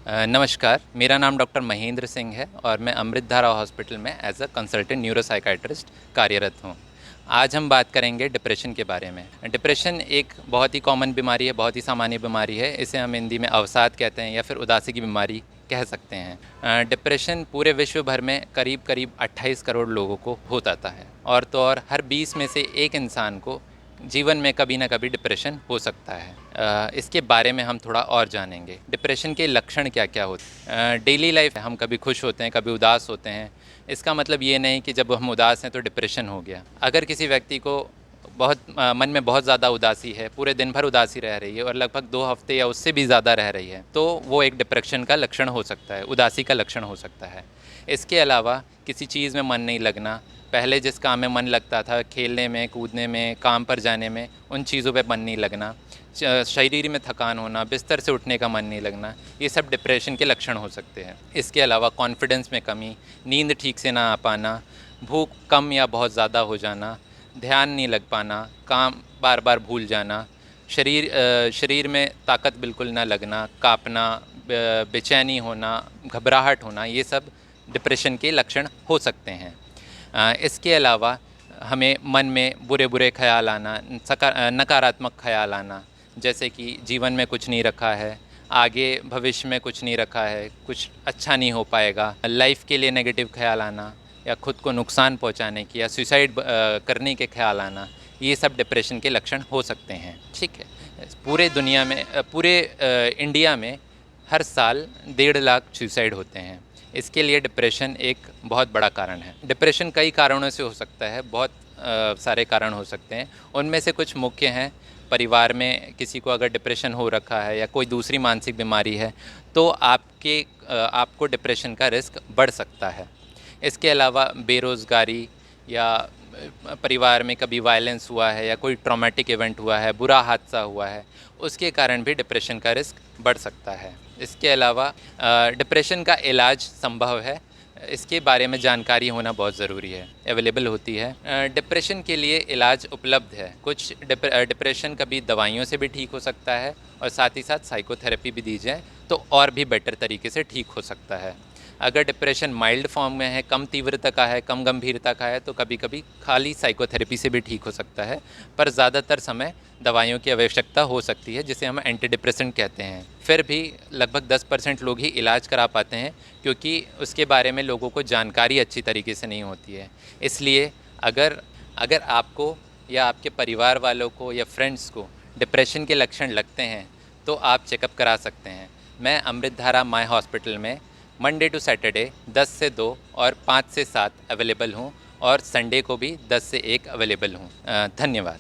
नमस्कार, मेरा नाम डॉक्टर महेंद्र सिंह है और मैं अमृतधारा हॉस्पिटल में एज अ कंसल्टेंट न्यूरोसाइकाइट्रिस्ट कार्यरत हूँ। आज हम बात करेंगे डिप्रेशन के बारे में। डिप्रेशन एक बहुत ही कॉमन बीमारी है, बहुत ही सामान्य बीमारी है। इसे हम हिंदी में अवसाद कहते हैं या फिर उदासी की बीमारी कह सकते हैं। डिप्रेशन पूरे विश्व भर में करीब-करीब 28 करोड़ लोगों को हो जाता है और तो और हर 20 में से एक इंसान को जीवन में कभी ना कभी डिप्रेशन हो सकता है। इसके बारे में हम थोड़ा और जानेंगे। डिप्रेशन के लक्षण क्या-क्या होते हैं? डेली लाइफ हम कभी खुश होते हैं, कभी उदास होते हैं। इसका मतलब ये नहीं कि जब हम उदास हैं तो डिप्रेशन हो गया। अगर किसी व्यक्ति को मन में बहुत ज़्यादा उदासी है, पूरे दिन भर उदासी रह रही है और लगभग 2 हफ्ते या उससे भी ज़्यादा रह रही है, तो वो एक डिप्रेशन का लक्षण हो सकता है, उदासी का लक्षण हो सकता है। इसके अलावा किसी चीज़ में मन नहीं लगना, पहले जिस काम में मन लगता था, खेलने में, कूदने में, काम पर जाने में, उन चीज़ों पे मन नहीं लगना, शरीर में थकान होना, बिस्तर से उठने का मन नहीं लगना, ये सब डिप्रेशन के लक्षण हो सकते हैं। इसके अलावा कॉन्फिडेंस में कमी, नींद ठीक से ना आ पाना, भूख कम या बहुत ज़्यादा हो जाना, ध्यान नहीं लग पाना, काम बार-बार भूल जाना, शरीर में ताकत बिल्कुल ना लगना, काँपना, बेचैनी होना, घबराहट होना, ये सब डिप्रेशन के लक्षण हो सकते हैं। इसके अलावा हमें मन में बुरे-बुरे ख़्याल आना, नकारात्मक ख़्याल आना, जैसे कि जीवन में कुछ नहीं रखा है, आगे भविष्य में कुछ नहीं रखा है, कुछ अच्छा नहीं हो पाएगा, लाइफ़ के लिए नेगेटिव ख़्याल आना या खुद को नुकसान पहुंचाने की या सुसाइड करने के ख़्याल आना, ये सब डिप्रेशन के लक्षण हो सकते हैं। ठीक है? पूरे दुनिया में पूरे इंडिया में हर साल 1.5 लाख सुसाइड होते हैं। इसके लिए डिप्रेशन एक बहुत बड़ा कारण है। डिप्रेशन कई कारणों से हो सकता है, बहुत सारे कारण हो सकते हैं। उनमें से कुछ मुख्य हैं, परिवार में किसी को अगर डिप्रेशन हो रखा है या कोई दूसरी मानसिक बीमारी है, तो आपको डिप्रेशन का रिस्क बढ़ सकता है। इसके अलावा बेरोज़गारी या परिवार में कभी वायलेंस हुआ है या कोई ट्रॉमेटिक इवेंट हुआ है, बुरा हादसा हुआ है, उसके कारण भी डिप्रेशन का रिस्क बढ़ सकता है। इसके अलावा डिप्रेशन का इलाज संभव है, इसके बारे में जानकारी होना बहुत ज़रूरी है, अवेलेबल होती है। डिप्रेशन के लिए इलाज उपलब्ध है। कुछ डिप्रेशन कभी दवाइयों से भी ठीक हो सकता है और साथ ही साथ साइकोथेरेपी भी दी जाए तो और भी बेटर तरीके से ठीक हो सकता है। अगर डिप्रेशन माइल्ड फॉर्म में है, कम तीव्रता का है, कम गंभीरता का है, तो कभी-कभी खाली साइकोथेरेपी से भी ठीक हो सकता है, पर ज़्यादातर समय दवाइयों की आवश्यकता हो सकती है, जिसे हम एंटी डिप्रेसेंट कहते हैं। फिर भी लगभग 10% लोग ही इलाज करा पाते हैं, क्योंकि उसके बारे में लोगों को जानकारी अच्छी तरीके से नहीं होती है। इसलिए अगर अगर आपको या आपके परिवार वालों को या फ्रेंड्स को डिप्रेशन के लक्षण लगते हैं, तो आप चेकअप करा सकते हैं। मैं अमृतधारा माय हॉस्पिटल में मंडे टू सैटरडे 10 से 2 और 5 से 7 अवेलेबल हूँ और संडे को भी 10 से 1 अवेलेबल हूँ। धन्यवाद।